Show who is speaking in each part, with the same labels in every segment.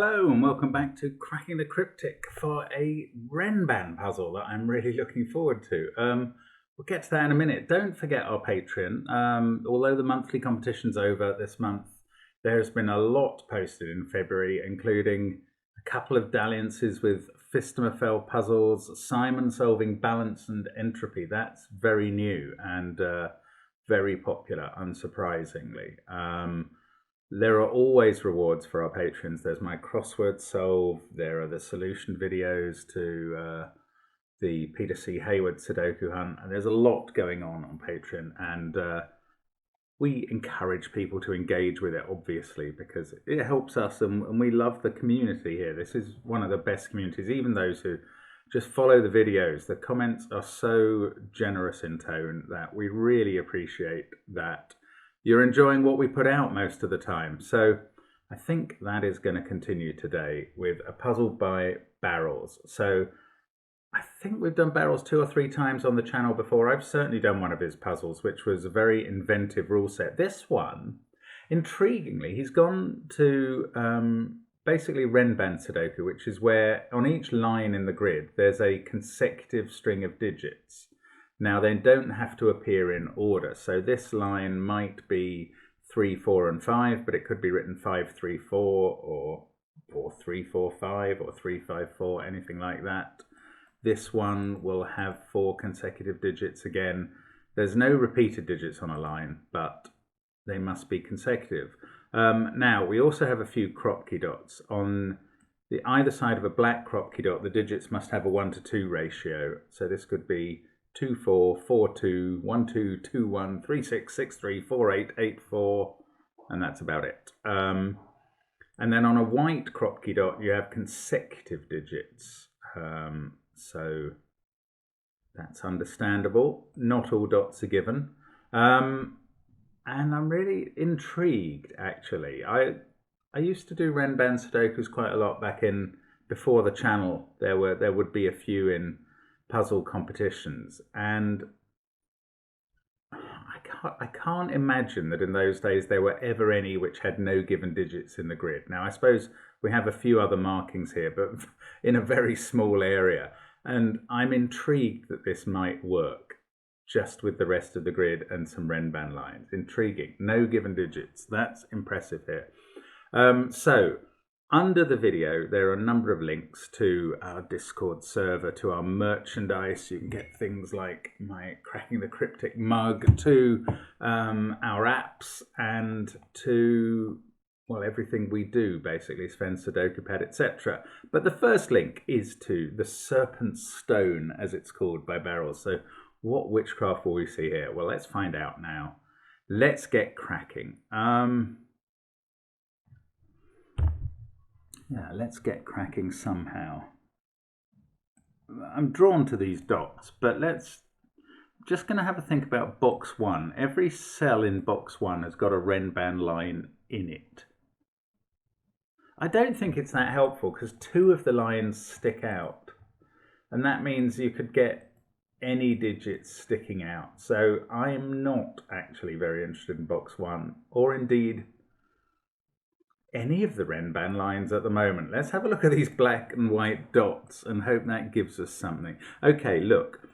Speaker 1: Hello and welcome back to Cracking the Cryptic for a Renban puzzle that I'm really looking forward to. We'll get to that in a minute. Don't forget our Patreon. Although the monthly competition's over this month, there's been a lot posted in February, including a couple of dalliances with Fistamafel puzzles, Simon solving balance and entropy. That's very new and very popular, unsurprisingly. There are always rewards for our patrons. There's my crossword solve. There are the solution videos to the Peter C. Hayward Sudoku hunt. And there's a lot going on Patreon. And we encourage people to engage with it, obviously, because it helps us. And we love the community here. This is one of the best communities. Even those who just follow the videos. The comments are so generous in tone that we really appreciate that. You're enjoying what we put out most of the time. So I think that is going to continue today with a puzzle by Barrels. So I think we've done Barrels 2 or 3 times on the channel before. I've certainly done one of his puzzles, which was a very inventive rule set. This one, intriguingly, he's gone to basically Renban Sudoku, which is where on each line in the grid, there's a consecutive string of digits. Now, they don't have to appear in order. So this line might be 3, 4, and 5, but it could be written 5, 3, 4, or 4, 3, 4, 5, or 3, 5, 4, anything like that. This one will have 4 consecutive digits again. There's no repeated digits on a line, but they must be consecutive. Now, we also have a few Kropki dots. On the either side of a black Kropki dot, the digits must have a 1:2 ratio. So this could be 2, 4, 4, 2, 1, 2, 2, 1, 3, 6, 6, 3, 4, 8, 8, 4, and that's about it. And then on a white Kropki dot, you have consecutive digits. So that's understandable. Not all dots are given. And I'm really intrigued, actually. I used to do Renban Sudokus quite a lot back in, before the channel. There would be a few in puzzle competitions, and I can't imagine that in those days there were ever any which had no given digits in the grid. Now, I suppose we have a few other markings here, but in a very small area, and I'm intrigued that this might work just with the rest of the grid and some Renban lines. Intriguing. No given digits. That's impressive here. So under the video, there are a number of links to our Discord server, to our merchandise. You can get things like my Cracking the Cryptic mug, to our apps, and to, well, everything we do, basically, SUDOKU PAD, etc. But the first link is to the Serpent Stone, as it's called by Barrels. So what witchcraft will we see here? Well, let's find out now. Let's get cracking. Yeah, let's get cracking somehow. I'm drawn to these dots, but just going to have a think about box 1. Every cell in box 1 has got a Renban line in it. I don't think it's that helpful because 2 of the lines stick out. And that means you could get any digits sticking out. So I'm not actually very interested in box 1, or indeed any of the Renban lines at the moment. Let's have a look at these black and white dots and hope that gives us something. Okay, look.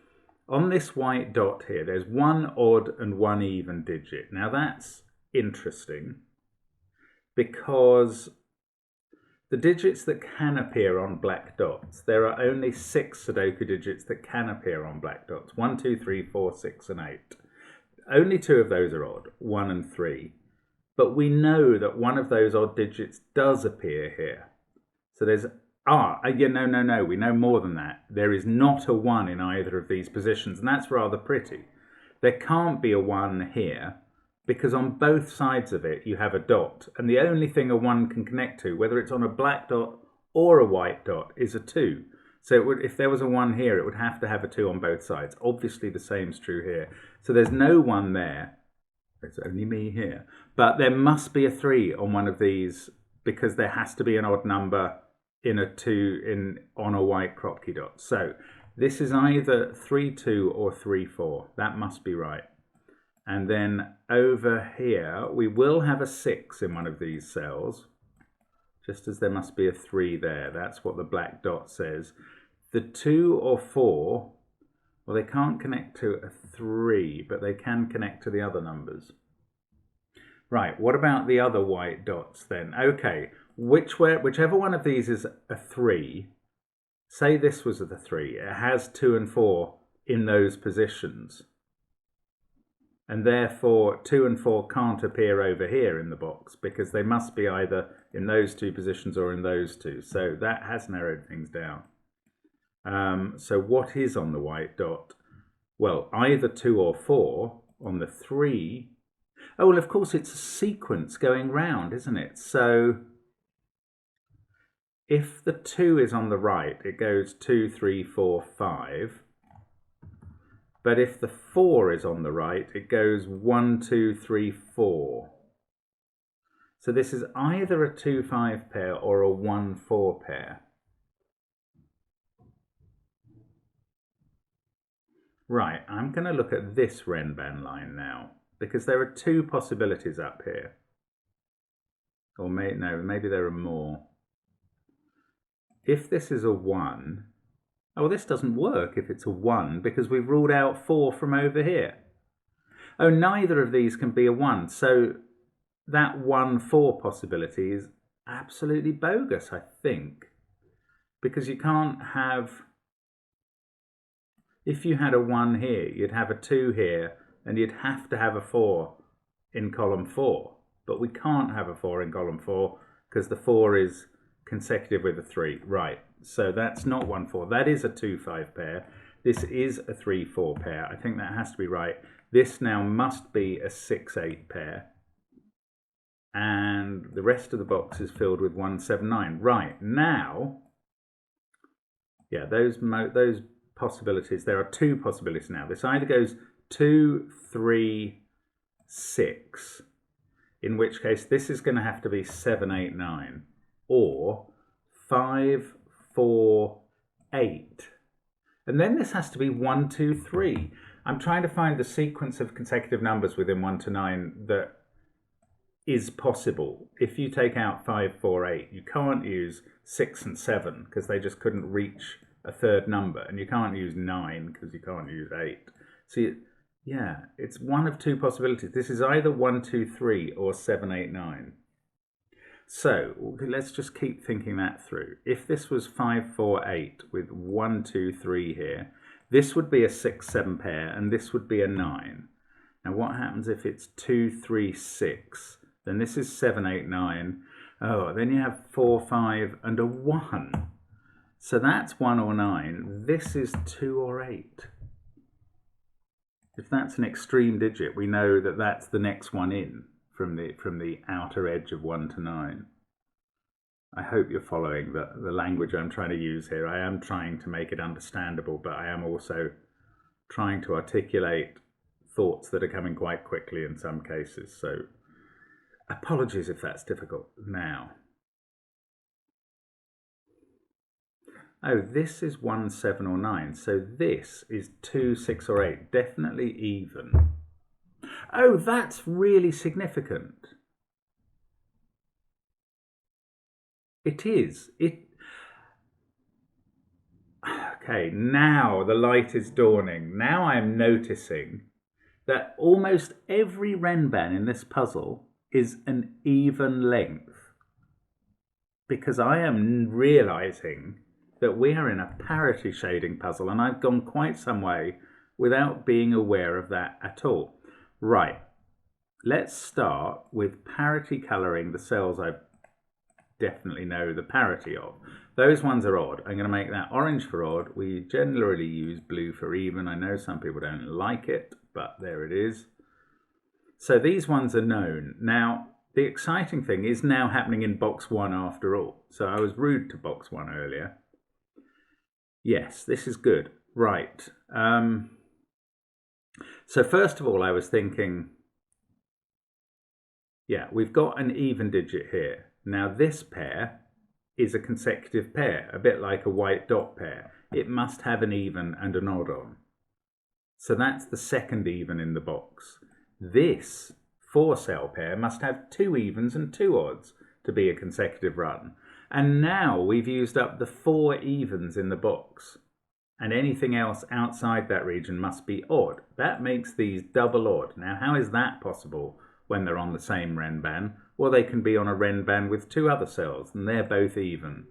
Speaker 1: On this white dot here, there's 1 odd and 1 even digit. Now that's interesting because the digits that can appear on black dots, there are only 6 Sudoku digits that can appear on black dots. 1, 2, 3, 4, 6, and 8. Only 2 of those are odd, 1 and 3. But we know that one of those odd digits does appear here. So there's, no, we know more than that. There is not a 1 in either of these positions, and that's rather pretty. There can't be a 1 here, because on both sides of it you have a dot, and the only thing a 1 can connect to, whether it's on a black dot or a white dot, is a 2. So it would, if there was a 1 here, it would have to have a 2 on both sides. Obviously the same is true here. So there's no 1 there. It's only me here. But there must be a 3 on one of these because there has to be an odd number in a 2 on a white Kropki dot. So this is either 3, 2 or 3, 4. That must be right. And then over here, we will have a 6 in one of these cells. just as there must be a 3 there. That's what the black dot says. The 2 or 4, well, they can't connect to a 3, but they can connect to the other numbers. Right, what about the other white dots then? Okay, whichever one of these is a 3, say this was the 3, it has 2 and 4 in those positions. And therefore 2 and 4 can't appear over here in the box because they must be either in those 2 positions or in those 2. So that has narrowed things down. So what is on the white dot? Well, either 2 or 4. On the 3, oh, well, of course, it's a sequence going round, isn't it? So if the 2 is on the right, it goes 2, 3, 4, 5. But if the 4 is on the right, it goes 1, 2, 3, 4. So this is either a 2-5 pair or a 1-4 pair. Right, I'm going to look at this Renban line now, because there are 2 possibilities up here. Or maybe there are more. If this is a 1, oh, this doesn't work if it's a 1 because we've ruled out 4 from over here. Oh, neither of these can be a 1. So that 1-4 possibility is absolutely bogus, I think. Because you can't have... If you had a 1 here, you'd have a 2 here, and you'd have to have a 4 in column 4. But we can't have a 4 in column 4 because the 4 is consecutive with a 3. Right. So that's not 1-4. That is a 2-5 pair. This is a 3-4 pair. I think that has to be right. This now must be a 6-8 pair. And the rest of the box is filled with 1-7-9. Right, now, yeah, those possibilities, there are 2 possibilities now. This either goes 2, 3, 6, in which case this is going to have to be 7, 8, 9, or 5, 4, 8. And then this has to be 1, 2, 3. I'm trying to find the sequence of consecutive numbers within 1 to 9 that is possible. If you take out 5, 4, 8, you can't use 6 and 7 because they just couldn't reach a third number. And you can't use 9 because you can't use 8. So yeah, it's one of 2 possibilities. This is either 1, 2, 3 or 7, 8, 9. So let's just keep thinking that through. If this was 5, 4, 8 with 1, 2, 3 here, this would be a 6, 7 pair and this would be a 9. Now what happens if it's 2, 3, 6? Then this is 7, 8, 9. Oh, then you have 4, 5 and a 1. So that's 1 or 9. This is 2 or 8. If that's an extreme digit, we know that that's the next one in from the outer edge of 1 to 9. I hope you're following the language I'm trying to use here. I am trying to make it understandable, but I am also trying to articulate thoughts that are coming quite quickly in some cases. So apologies if that's difficult. Now, oh, this is 1, 7 or 9. So this is 2, 6 or 8. Definitely even. Oh, that's really significant. It is. Okay, now the light is dawning. Now I'm noticing that almost every Renban in this puzzle is an even length. Because I am realizing that we are in a parity shading puzzle, and I've gone quite some way without being aware of that at all. Right, let's start with parity colouring the cells I definitely know the parity of. Those ones are odd. I'm going to make that orange for odd. We generally use blue for even. I know some people don't like it, but there it is. So these ones are known. Now, the exciting thing is now happening in box 1 after all. So I was rude to box 1 earlier. Yes, this is good. Right. So first of all, I was thinking, yeah, we've got an even digit here. Now this pair is a consecutive pair, a bit like a white dot pair. It must have an even and an odd on. So that's the second even in the box. This 4-cell pair must have 2 evens and 2 odds. to be a consecutive run. And now we've used up the 4 evens in the box. And anything else outside that region must be odd. That makes these double odd. Now, how is that possible when they're on the same renban? Well, they can be on a renban with 2 other cells, and they're both even.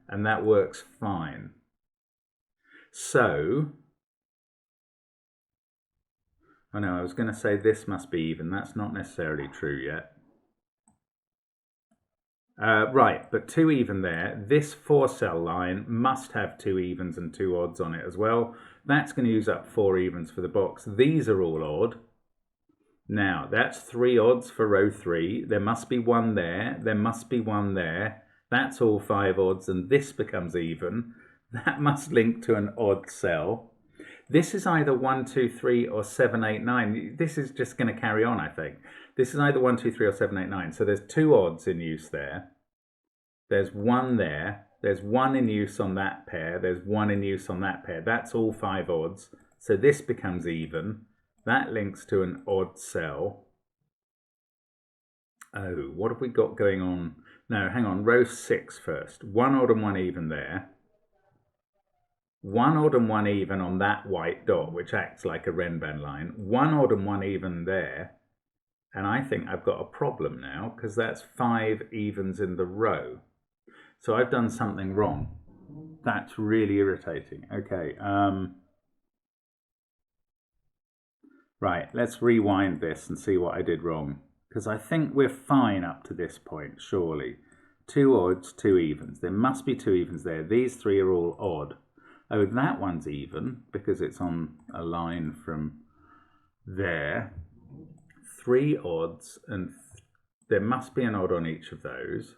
Speaker 1: And that works fine. So, oh no, I was going to say this must be even. That's not necessarily true yet. Right, but 2 even there. This 4 cell line must have 2 evens and 2 odds on it as well. That's going to use up 4 evens for the box. These are all odd. Now, that's 3 odds for row 3. There must be 1 there. There must be 1 there. That's all 5 odds, and this becomes even. That must link to an odd cell. This is either 1, 2, 3 or 7, 8, 9. This is just going to carry on, I think. This is either 1, 2, 3 or 7, 8, 9. So there's 2 odds in use there. There's 1 there. There's 1 in use on that pair. There's 1 in use on that pair. That's all 5 odds. So this becomes even. That links to an odd cell. Oh, what have we got going on? No, hang on. Row 6 first. 1 odd and 1 even there. 1 odd and 1 even on that white dot, which acts like a renban line. 1 odd and 1 even there. And I think I've got a problem now, because that's 5 evens in the row. So I've done something wrong. That's really irritating. Okay. Right, let's rewind this and see what I did wrong. Because I think we're fine up to this point, surely. 2 odds, 2 evens. There must be 2 evens there. These 3 are all odd. Oh, that one's even because it's on a line from there. 3 odds, and there must be an odd on each of those.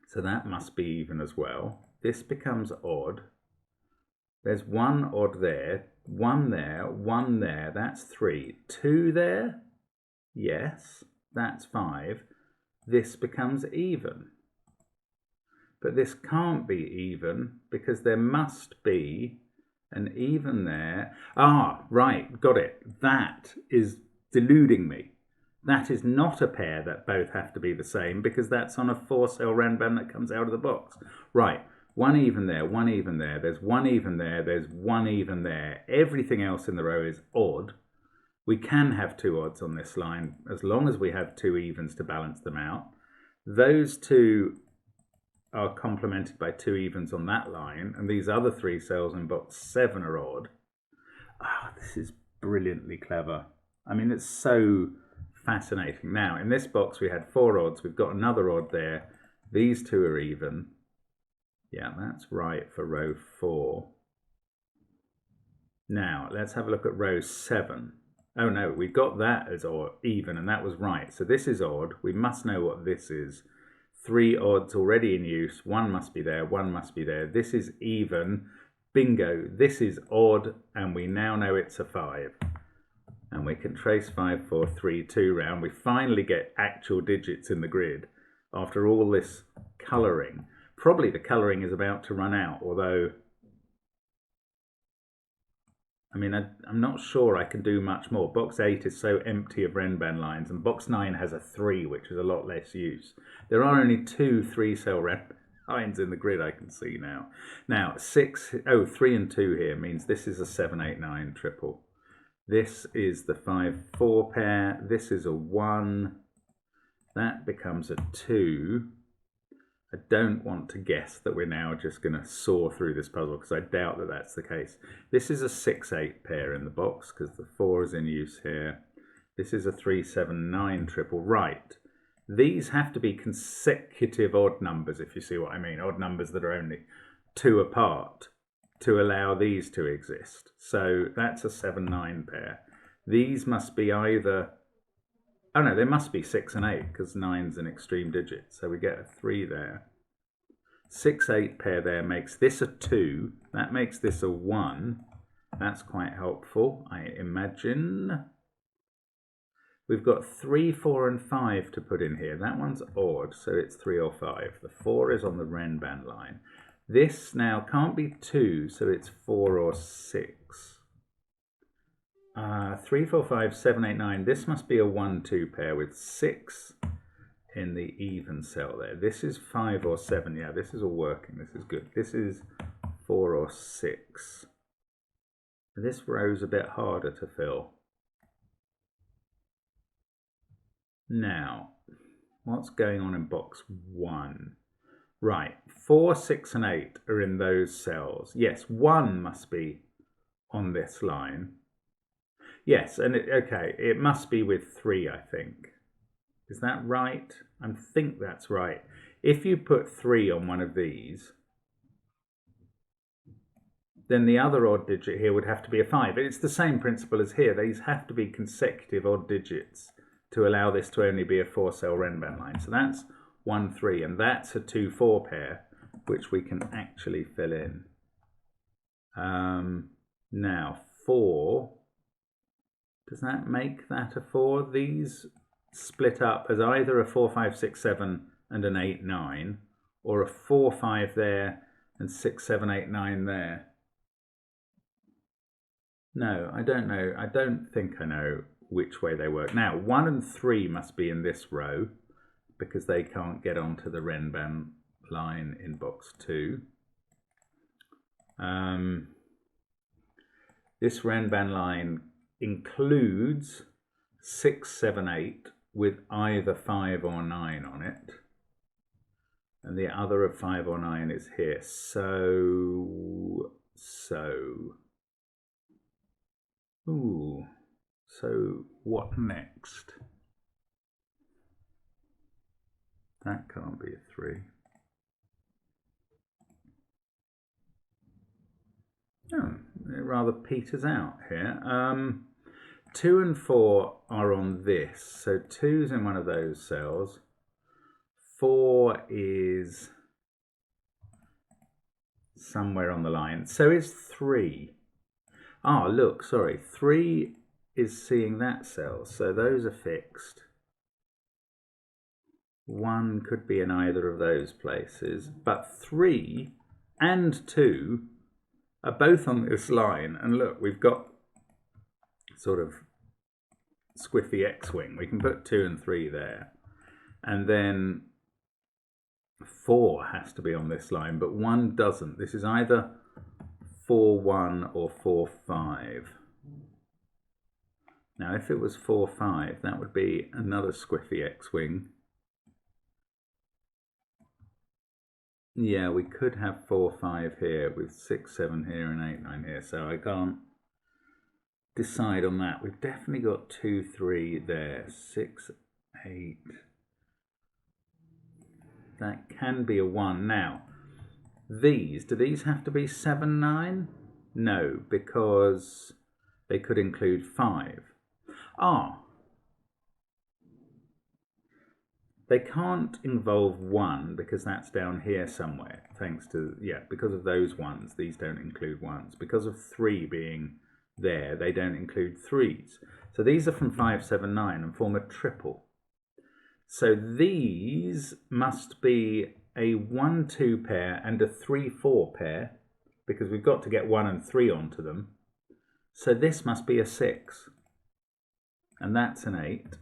Speaker 1: So that must be even as well. This becomes odd. There's 1 odd there, 1 there, 1 there. That's 3. 2 there? Yes, that's 5. This becomes even. But this can't be even because there must be an even there. Ah, right, got it. That is deluding me. That is not a pair that both have to be the same because that's on a 4-cell renban that comes out of the box. Right, 1 even there, 1 even there, there's 1 even there, there's 1 even there. Everything else in the row is odd. We can have 2 odds on this line as long as we have 2 evens to balance them out. Those 2 are complemented by 2 evens on that line, and these other 3 cells in box 7 are odd. Ah, this is brilliantly clever. I mean, it's so fascinating. Now, in this box we had 4 odds. We've got another odd there. These 2 are even. Yeah, that's right for row 4. Now, let's have a look at row 7. Oh no, we've got that as odd, even, and that was right. So this is odd. We must know what this is. 3 odds already in use. 1 must be there, 1 must be there. This is even. Bingo, this is odd, and we now know it's a 5. And we can trace 5, 4, 3, 2 round. We finally get actual digits in the grid after all this colouring. Probably the colouring is about to run out, although, I mean, I'm not sure I can do much more. Box 8 is so empty of renban lines, and box 9 has a 3, which is a lot less use. There are only 2 3-cell renban lines in the grid I can see now. Now, 3 and 2 here means this is a 7, 8, 9 triple. This is the 5, 4 pair. This is a 1. That becomes a 2. I don't want to guess that we're now just going to saw through this puzzle because I doubt that that's the case. This is a 6, 8 pair in the box because the 4 is in use here. This is a 3, 7, 9 triple. Right. These have to be consecutive odd numbers, if you see what I mean. Odd numbers that are only 2 apart to allow these to exist. So that's a 7, 9 pair. These must be either... Oh no, there must be 6 and 8 because 9's an extreme digit. So we get a 3 there. 6, 8 pair there makes this a 2. That makes this a 1. That's quite helpful, I imagine. We've got 3, 4 and 5 to put in here. That one's odd, so it's 3 or 5. The 4 is on the renban line. This now can't be 2, so it's 4 or 6. 3, 4, 5, 7, 8, 9. This must be a 1, 2 pair with 6, in the even cell there. This is 5 or 7. Yeah, this is all working. This is good. This is 4 or 6. This row's a bit harder to fill. Now, what's going on in box 1? Right, 4, 6 and 8 are in those cells. Yes, 1 must be on this line. Yes, and okay, it must be with 3, I think. Is that right? I think that's right. If you put 3 on one of these, then the other odd digit here would have to be a 5. It's the same principle as here. These have to be consecutive odd digits to allow this to only be a 4-cell Renban line. So that's 1, 3, and that's a 2, 4 pair, which we can actually fill in. Now, 4, does that make that a 4? These split up as either a 4, 5, 6, 7 and an 8, 9, or a 4, 5 there and 6, 7, 8, 9 there. No, I don't know. I don't think I know which way they work. Now, 1 and 3 must be in this row because they can't get onto the Renban line in box 2. This Renban line includes 6, 7, 8 with either 5 or 9 on it. And the other of 5 or 9 is here. So. Ooh. So what next? That can't be a 3. Oh, it rather peters out here. 2 and 4 are on this. So 2's in one of those cells. 4 is somewhere on the line. So is 3. Ah, look, sorry. 3 is seeing that cell. So those are fixed. 1 could be in either of those places. But 3 and 2 are both on this line. And look, we've got sort of squiffy X-wing. We can put 2 and 3 there. And then 4 has to be on this line, but 1 doesn't. This is either 4, 1 or 4, 5. Now, if it was 4, 5, that would be another squiffy X-wing. Yeah, we could have 4, 5 here with 6, 7 here and 8, 9 here, so I can't decide on that. We've definitely got 2, 3 there, 6, 8. That can be a 1. Now, do these have to be 7, 9? No, because they could include 5. Ah, they can't involve 1 because that's down here somewhere, thanks to, yeah, because of those 1s, these don't include 1s. Because of 3 being there, they don't include 3s. So these are from 5, 7, 9 and form a triple. So these must be a 1, 2 pair and a 3, 4 pair, because we've got to get 1 and 3 onto them. So this must be a 6. And that's an 8.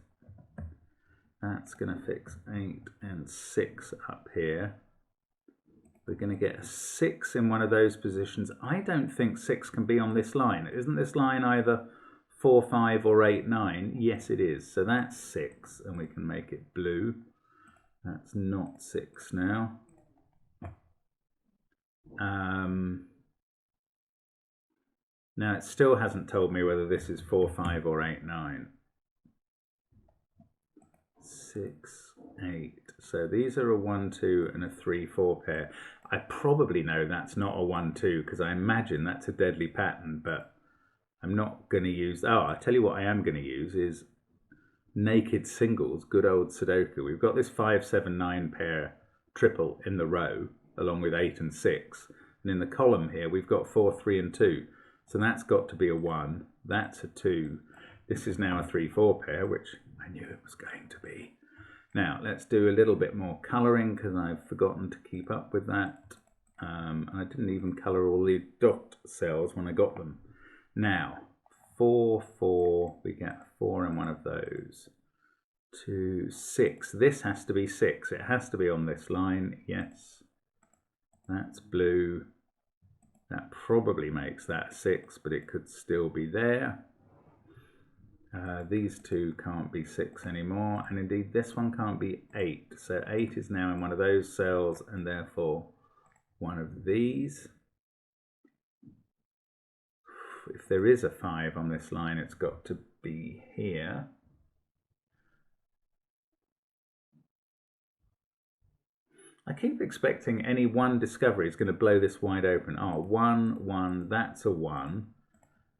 Speaker 1: That's going to fix 8 and 6 up here. We're going to get a 6 in one of those positions. I don't think 6 can be on this line. Isn't this line either 4, 5 or 8, 9? Yes, it is. So that's 6, and we can make it blue. That's not 6 now. Now, it still hasn't told me whether this is 4, 5 or 8, 9. 6, 8. So these are a 1, 2 and a 3, 4 pair. I probably know that's not a 1, 2 because I imagine that's a deadly pattern, but I'm not going to use... Oh, I'll tell you what I am going to use is naked singles, good old Sudoku. We've got this 5, 7, 9 pair triple in the row along with 8 and 6. And in the column here, we've got 4, 3 and 2. So that's got to be a 1. That's a 2. This is now a 3, 4 pair, which I knew it was going to be. Now, let's do a little bit more colouring because I've forgotten to keep up with that. I didn't even colour all the dot cells when I got them. Now, 4, 4, we get 4 in one of those. to 6. This has to be 6. It has to be on this line. Yes. That's blue. That probably makes that 6, but it could still be there. These two can't be 6 anymore, and indeed this one can't be 8. So 8 is now in one of those cells, and therefore one of these. If there is a 5 on this line, it's got to be here. I keep expecting any one discovery is going to blow this wide open. Oh, 1, 1, that's a 1.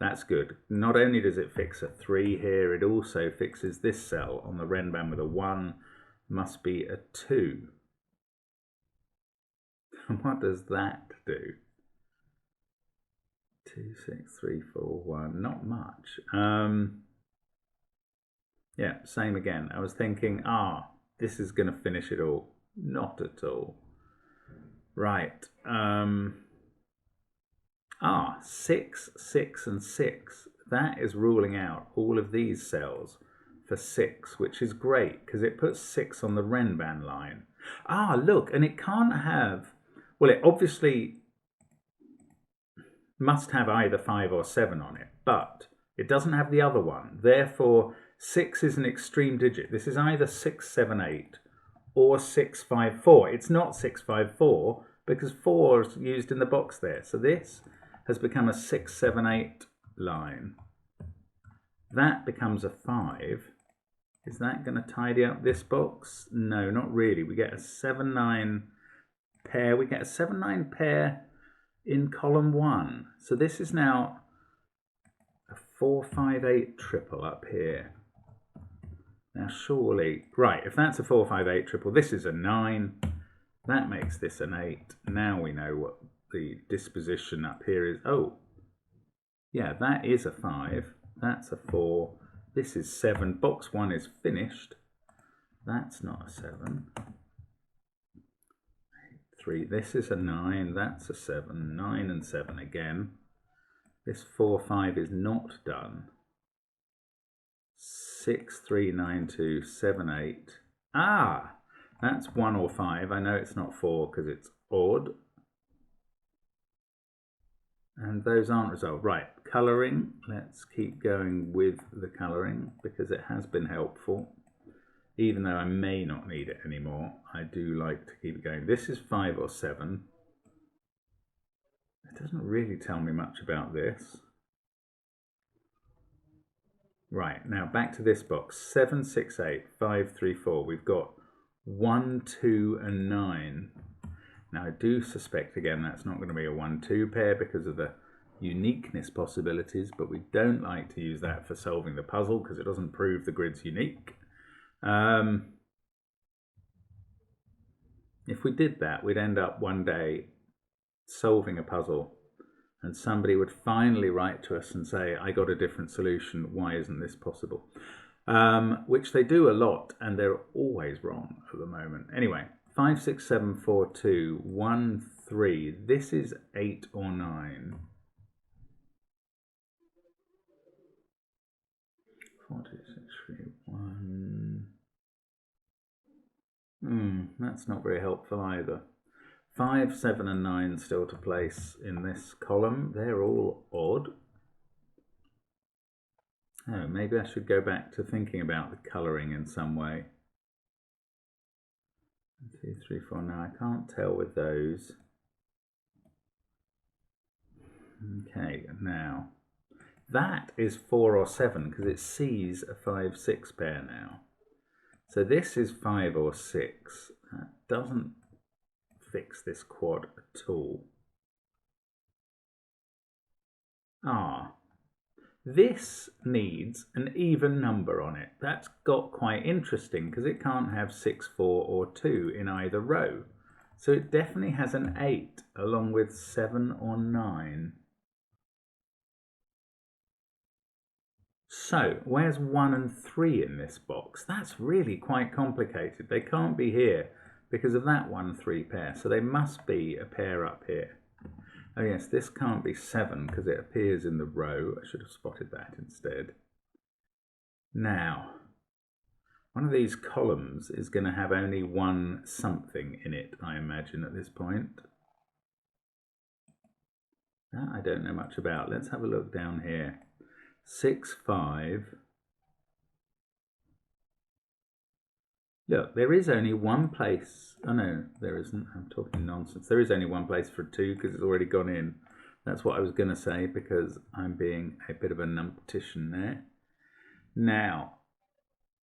Speaker 1: That's good. Not only does it fix a 3 here, it also fixes this cell on the Renban with a 1. Must be a 2. What does that do? 2, 6, 3, 4, 1. Not much. Yeah, same again. I was thinking, this is going to finish it all. Not at all. Right. 6, 6, and 6. That is ruling out all of these cells for 6, which is great because it puts 6 on the Renban line. Look, and it can't have, well, it obviously must have either 5 or 7 on it, but it doesn't have the other one. Therefore, 6 is an extreme digit. This is either 6, 7, 8 or 6, 5, 4. It's not 6, 5, 4 because 4 is used in the box there. So this has become a 6, 7, 8 line. That becomes a 5. Is that going to tidy up this box? No, not really. We get a 7, 9 pair. We get a 7, 9 pair in column 1. So this is now a 4, 5, 8 triple up here. Now surely, right, if that's a 4, 5, 8 triple, this is a 9. That makes this an 8. Now we know what the disposition up here is. Oh, yeah, that is a 5. That's a 4. This is 7. Box 1 is finished. That's not a 7. 3. This is a 9. That's a 7. 9 and 7 again. This 4, 5 is not done. 6, 3, 9, 2, 7, 8. That's 1 or 5. I know it's not 4 because it's odd. And those aren't resolved. Right, colouring. Let's keep going with the colouring because it has been helpful. Even though I may not need it anymore, I do like to keep it going. This is 5 or 7. It doesn't really tell me much about this. Right, now back to this box. 7, 6, 8, 5, 3, 4. We've got 1, 2, and 9. Now I do suspect, again, that's not going to be a 1, 2 pair because of the uniqueness possibilities, but we don't like to use that for solving the puzzle because it doesn't prove the grid's unique. If we did that, we'd end up one day solving a puzzle and somebody would finally write to us and say, I got a different solution, why isn't this possible? Which they do a lot, and they're always wrong at the moment. Anyway, 5, 6, 7, 4, 2, 1, 3. This is 8 or 9. 4, 2, 6, 3, 1. That's not very helpful either. 5, 7, and 9 still to place in this column. They're all odd. Oh, maybe I should go back to thinking about the colouring in some way. 1, 2, 3, 4. Now I can't tell with those. Okay, now that is 4 or 7 because it sees a 5, 6 pair now. So this is 5 or 6. That doesn't fix this quad at all. This needs an even number on it. That's got quite interesting because it can't have 6, 4 or 2 in either row. So it definitely has an 8 along with 7 or 9. So where's 1 and 3 in this box? That's really quite complicated. They can't be here because of that 1, 3 pair. So they must be a pair up here. Oh yes, this can't be 7 because it appears in the row. I should have spotted that instead. Now, One of these columns is going to have only one something in it, I imagine, at this point. That I don't know much about. Let's have a look down here. 6, 5. Look, there is only one place. Oh no, there isn't. I'm talking nonsense. There is only one place for 2 because it's already gone in. That's what I was going to say because I'm being a bit of a numptician there. Now,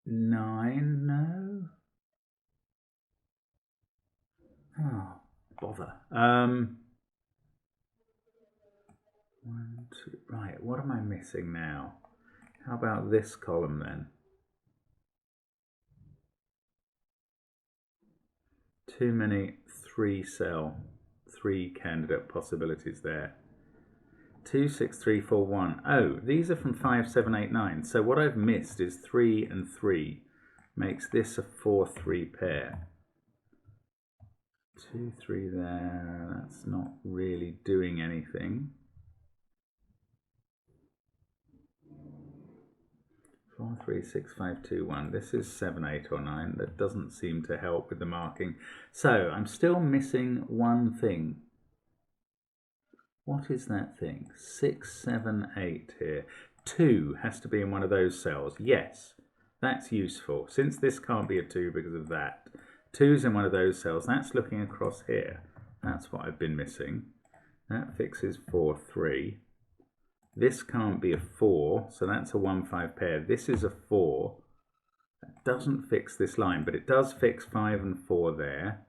Speaker 1: 9, no. Oh, bother. 1, 2, right, what am I missing now? How about this column then? Too many 3 cell, 3 candidate possibilities there. 2, 6, 3, 4, 1. Oh, these are from 5, 7, 8, 9. So what I've missed is 3 and 3 makes this a 4, 3 pair. 2, 3 there. That's not really doing anything. 4, 3, 6, 5, 2, 1. This is 7, 8 or 9. That doesn't seem to help with the marking. So I'm still missing one thing. What is that thing? 6, 7, 8 here. 2 has to be in one of those cells. Yes, that's useful. Since this can't be a 2 because of that. 2's in one of those cells. That's looking across here. That's what I've been missing. That fixes 4, 3. This can't be a 4, so that's a 1, 5 pair. This is a 4. That doesn't fix this line, but it does fix 5 and 4 there.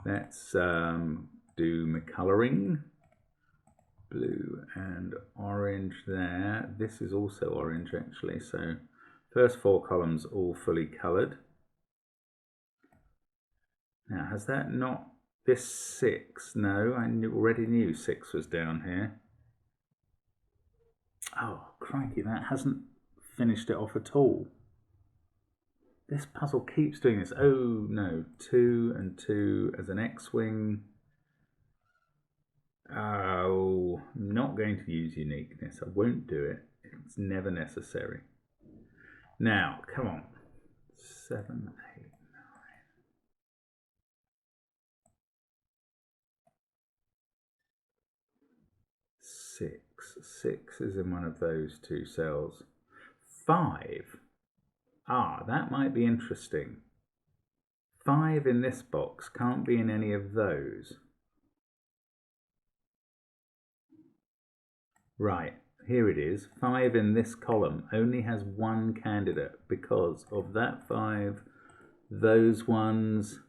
Speaker 1: Let's do my colouring. Blue and orange there. This is also orange actually, so first 4 columns all fully coloured. Now, has that not... this 6? No, I already knew 6 was down here. Oh, crikey, that hasn't finished it off at all. This puzzle keeps doing this. Oh, no. 2 and 2 as an X-wing. Oh, I'm not going to use uniqueness. I won't do it. It's never necessary. Now, come on. 7, 8, 9. 6. 6 is in one of those 2 cells. 5. Ah, that might be interesting. 5 in this box can't be in any of those. Right, here it is. 5 in this column only has one candidate because of that 5, those ones,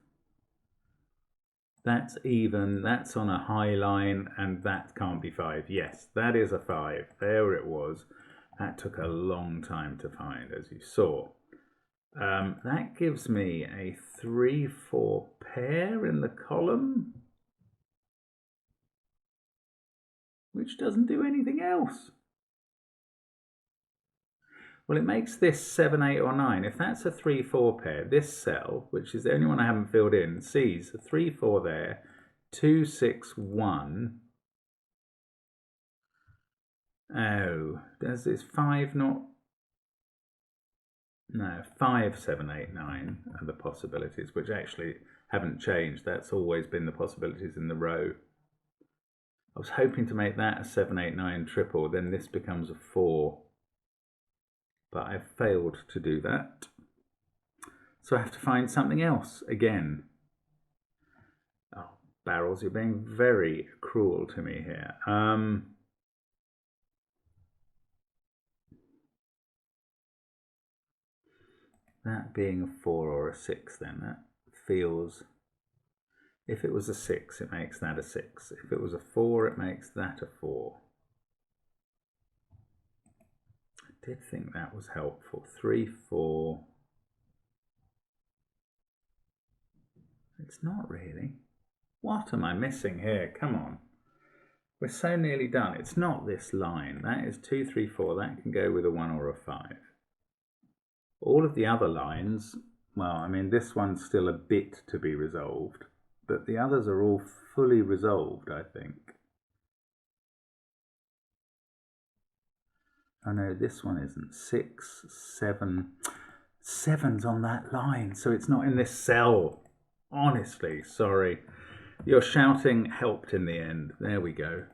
Speaker 1: that's even, that's on a high line, and that can't be 5. Yes, that is a 5. There it was. That took a long time to find, as you saw. That gives me a 3, 4 pair in the column, which doesn't do anything else. Well, it makes this 7, 8 or 9. If that's a 3, 4 pair, this cell, which is the only one I haven't filled in, sees a 3, 4 there, 2, 6, 1. Oh, does this 5 not... No, 5, 7, 8, 9 are the possibilities, which actually haven't changed. That's always been the possibilities in the row. I was hoping to make that a 7, 8, 9 triple, then this becomes a 4. But I've failed to do that. So I have to find something else again. Oh, barrels, you're being very cruel to me here. That being a 4 or a 6 then, that feels... If it was a 6, it makes that a 6. If it was a 4, it makes that a 4. I did think that was helpful. 3, 4. It's not really. What am I missing here? Come on. We're so nearly done. It's not this line. That is 2, 3, 4. That can go with a 1 or a 5. All of the other lines, well, I mean, this one's still a bit to be resolved, but the others are all fully resolved, I think. Oh no, this one isn't. 6, 7. 7's on that line, so it's not in this cell. Honestly, sorry. Your shouting helped in the end. There we go.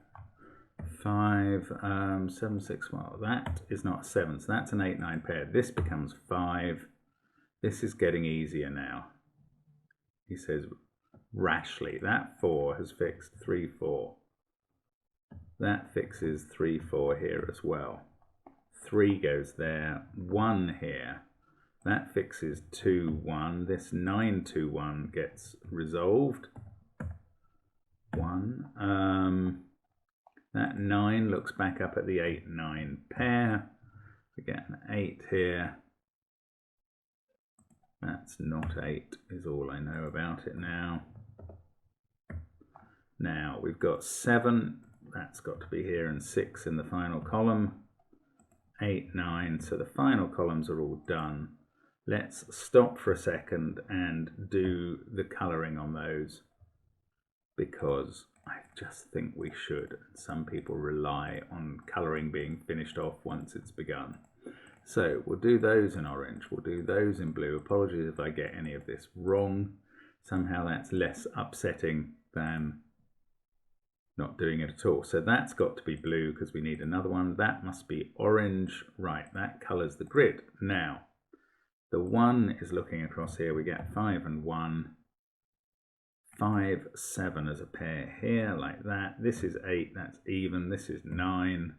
Speaker 1: 5, 7, 6, well, that is not a 7, so that's an 8, 9 pair. This becomes 5. This is getting easier now. He says rashly, that 4 has fixed 3, 4. That fixes 3, 4 here as well. 3 goes there, 1 here. That fixes 2, 1. This 9, 2, 1 gets resolved. 1. That 9 looks back up at the 8, 9 pair. We get an 8 here. That's not 8, is all I know about it now. Now we've got 7, that's got to be here, and 6 in the final column. 8, 9, so the final columns are all done. Let's stop for a second and do the colouring on those, because I just think we should. Some people rely on colouring being finished off once it's begun. So we'll do those in orange, we'll do those in blue. Apologies if I get any of this wrong. Somehow that's less upsetting than not doing it at all. So that's got to be blue because we need another one. That must be orange. Right, that colours the grid. Now, the 1 is looking across here. We get 5 and 1. 5, 7 as a pair here, like that. This is 8, that's even. This is 9.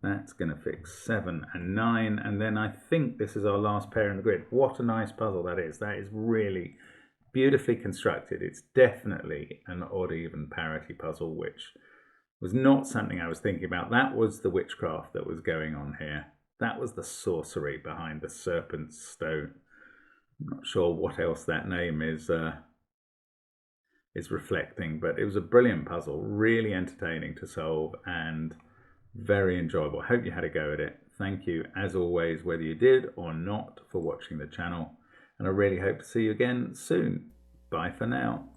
Speaker 1: That's going to fix 7 and 9. And then I think this is our last pair in the grid. What a nice puzzle that is. That is really beautifully constructed. It's definitely an odd even parity puzzle, which was not something I was thinking about. That was the witchcraft that was going on here. That was the sorcery behind the serpent's stone. I'm not sure what else that name is reflecting, but it was a brilliant puzzle, really entertaining to solve and very enjoyable. I hope you had a go at it. Thank you, as always, whether you did or not, for watching the channel, and I really hope to see you again soon. Bye for now.